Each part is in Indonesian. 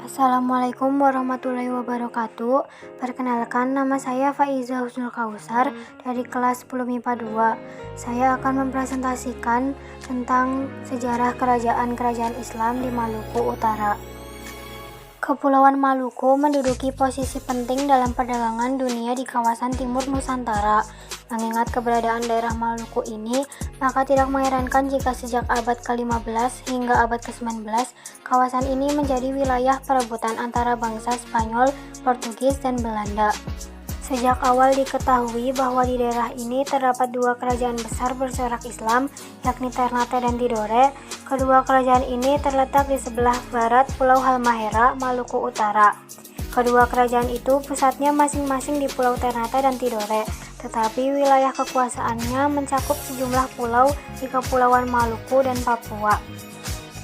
Assalamualaikum warahmatullahi wabarakatuh. Perkenalkan, nama saya Faiza Husnul Kausar dari kelas 10 MIPA 2. Saya akan mempresentasikan tentang sejarah kerajaan-kerajaan Islam di Maluku Utara. Kepulauan Maluku menduduki posisi penting dalam perdagangan dunia di kawasan timur Nusantara. Mengingat keberadaan daerah Maluku ini, maka tidak mengherankan jika sejak abad ke-15 hingga abad ke-19, kawasan ini menjadi wilayah perebutan antara bangsa Spanyol, Portugis, dan Belanda. Sejak awal diketahui bahwa di daerah ini terdapat dua kerajaan besar bercorak Islam, yakni Ternate dan Tidore. Kedua kerajaan ini terletak di sebelah barat Pulau Halmahera, Maluku Utara. Kedua kerajaan itu pusatnya masing-masing di Pulau Ternate dan Tidore, tetapi wilayah kekuasaannya mencakup sejumlah pulau di Kepulauan Maluku dan Papua.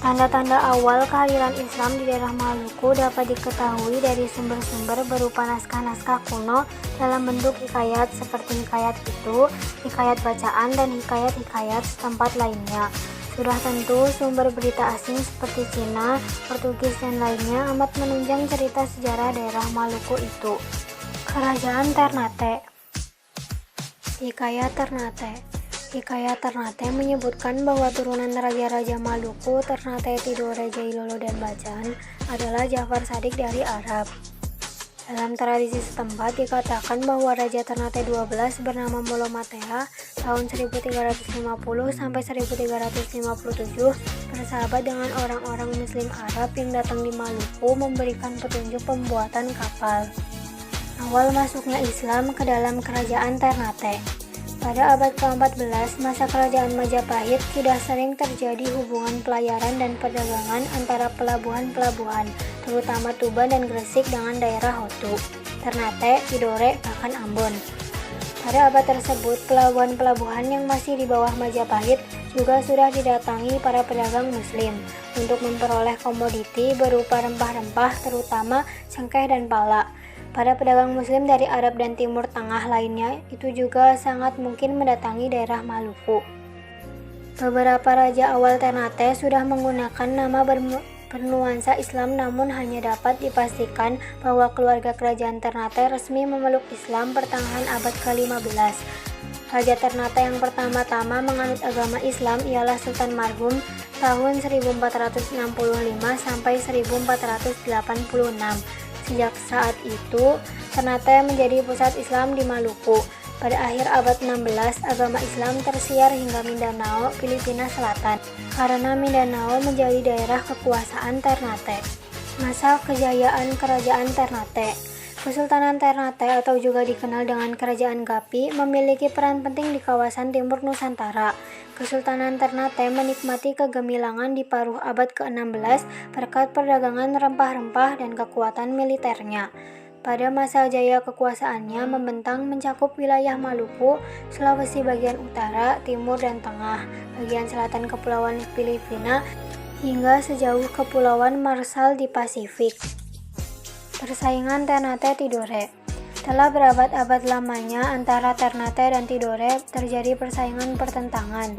Tanda-tanda awal kehadiran Islam di daerah Maluku dapat diketahui dari sumber-sumber berupa naskah-naskah kuno dalam bentuk hikayat seperti hikayat itu, hikayat bacaan, dan hikayat-hikayat setempat lainnya. Sudah tentu sumber berita asing seperti Cina, Portugis, dan lainnya amat menunjang cerita sejarah daerah Maluku itu. Kerajaan Ternate. Hikayat Ternate menyebutkan bahwa turunan raja-raja Maluku, Ternate, Tidore, Jailolo, dan Bacan adalah Jafar Shadiq dari Arab. Dalam tradisi setempat dikatakan bahwa Raja Ternate 12 bernama Molomatea tahun 1350 sampai 1357 bersahabat dengan orang-orang Muslim Arab yang datang di Maluku memberikan petunjuk pembuatan kapal. Awal masuknya Islam ke dalam kerajaan Ternate. Pada abad ke-14, masa kerajaan Majapahit sudah sering terjadi hubungan pelayaran dan perdagangan antara pelabuhan-pelabuhan, terutama Tuban dan Gresik dengan daerah Hotu, Ternate, Tidore, bahkan Ambon. Pada abad tersebut, pelabuhan-pelabuhan yang masih di bawah Majapahit juga sudah didatangi para pedagang Muslim untuk memperoleh komoditi berupa rempah-rempah, terutama cengkeh dan pala. Para pedagang Muslim dari Arab dan Timur Tengah lainnya itu juga sangat mungkin mendatangi daerah Maluku. Beberapa raja awal Ternate sudah menggunakan nama bernuansa Islam, namun hanya dapat dipastikan bahwa keluarga kerajaan Ternate resmi memeluk Islam pertengahan abad ke-15. Raja Ternate yang pertama-tama menganut agama Islam ialah Sultan Marhum tahun 1465 sampai 1486. Sejak saat itu, Ternate menjadi pusat Islam di Maluku. Pada akhir abad 16, agama Islam tersiar hingga Mindanao, Filipina Selatan, karena Mindanao menjadi daerah kekuasaan Ternate. Masa kejayaan Kerajaan Ternate. Kesultanan Ternate atau juga dikenal dengan Kerajaan Gapi memiliki peran penting di kawasan timur Nusantara. Kesultanan Ternate menikmati kegemilangan di paruh abad ke-16 berkat perdagangan rempah-rempah dan kekuatan militernya. Pada masa jaya kekuasaannya membentang mencakup wilayah Maluku, Sulawesi bagian utara, timur, dan tengah, bagian selatan Kepulauan Filipina, hingga sejauh Kepulauan Marshall di Pasifik. Persaingan Ternate Tidore. Setelah berabad-abad lamanya antara Ternate dan Tidore terjadi persaingan pertentangan.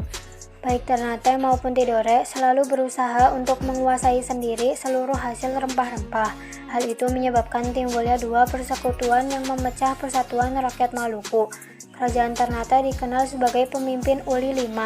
Baik Ternate maupun Tidore selalu berusaha untuk menguasai sendiri seluruh hasil rempah-rempah. Hal itu menyebabkan timbulnya dua persekutuan yang memecah Persatuan Rakyat Maluku. Kerajaan Ternate dikenal sebagai pemimpin Uli V,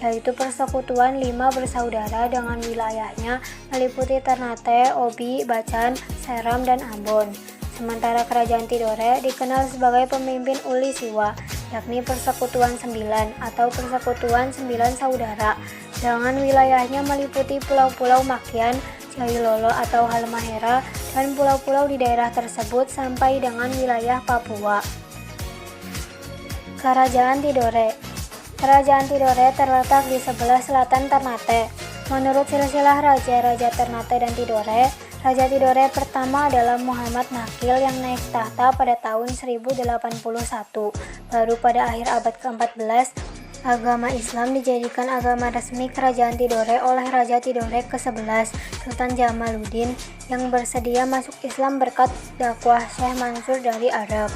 yaitu Persekutuan 5 bersaudara dengan wilayahnya meliputi Ternate, Obi, Bacan, Seram, dan Ambon. Sementara Kerajaan Tidore dikenal sebagai pemimpin Uli Siwa, yakni Persekutuan 9 atau Persekutuan 9 Saudara, dengan wilayahnya meliputi pulau-pulau Makian, Jailolo atau Halmahera, dan pulau-pulau di daerah tersebut sampai dengan wilayah Papua. Kerajaan Tidore. Kerajaan Tidore terletak di sebelah selatan Ternate. Menurut silsilah raja-raja Ternate dan Tidore, Raja Tidore pertama adalah Muhammad Nakil yang naik tahta pada tahun 1081. Baru pada akhir abad ke-14, agama Islam dijadikan agama resmi Kerajaan Tidore oleh Raja Tidore ke-11, Sultan Jamaluddin, yang bersedia masuk Islam berkat dakwah Syekh Mansur dari Arab.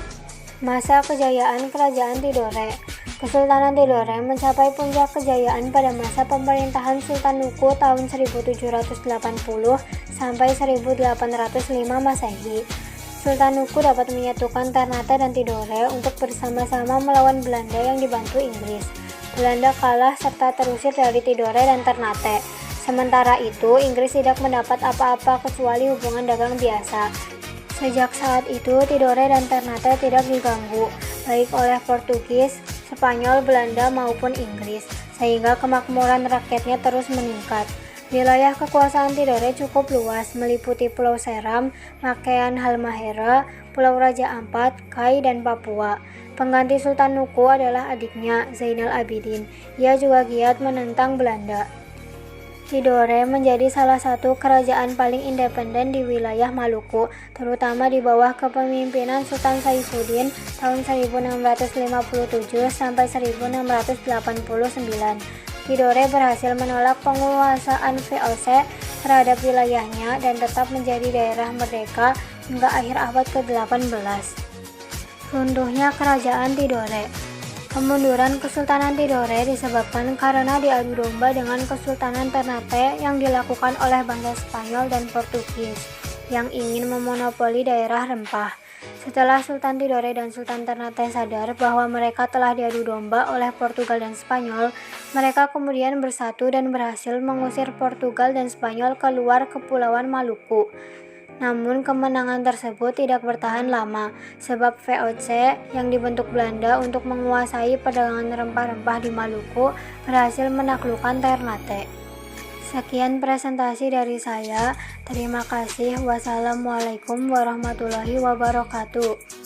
Masa kejayaan Kerajaan Tidore. Kesultanan Tidore mencapai puncak kejayaan pada masa pemerintahan Sultan Nuku tahun 1780 sampai 1805 Masehi. Sultan Nuku dapat menyatukan Ternate dan Tidore untuk bersama-sama melawan Belanda yang dibantu Inggris. Belanda kalah serta terusir dari Tidore dan Ternate. Sementara itu, Inggris tidak mendapat apa-apa kecuali hubungan dagang biasa. Sejak saat itu, Tidore dan Ternate tidak diganggu, baik oleh Portugis, Spanyol, Belanda maupun Inggris, sehingga kemakmuran rakyatnya terus meningkat. Wilayah kekuasaan Tidore cukup luas, meliputi Pulau Seram, Makean Halmahera, Pulau Raja Ampat, Kai, dan Papua. Pengganti Sultan Nuku adalah adiknya, Zainal Abidin. Ia juga giat menentang Belanda. Tidore menjadi salah satu kerajaan paling independen di wilayah Maluku, terutama di bawah kepemimpinan Sultan Saifuddin tahun 1657 sampai 1689. Tidore berhasil menolak penguasaan VOC terhadap wilayahnya dan tetap menjadi daerah merdeka hingga akhir abad ke-18. Runtuhnya Kerajaan Tidore. Kemunduran Kesultanan Tidore disebabkan karena diadu domba dengan Kesultanan Ternate yang dilakukan oleh bangsa Spanyol dan Portugis yang ingin memonopoli daerah rempah. Setelah Sultan Tidore dan Sultan Ternate sadar bahwa mereka telah diadu domba oleh Portugal dan Spanyol, mereka kemudian bersatu dan berhasil mengusir Portugal dan Spanyol keluar Kepulauan Maluku. Namun kemenangan tersebut tidak bertahan lama, sebab VOC yang dibentuk Belanda untuk menguasai perdagangan rempah-rempah di Maluku berhasil menaklukkan Ternate. Sekian presentasi dari saya. Terima kasih. Wassalamualaikum warahmatullahi wabarakatuh.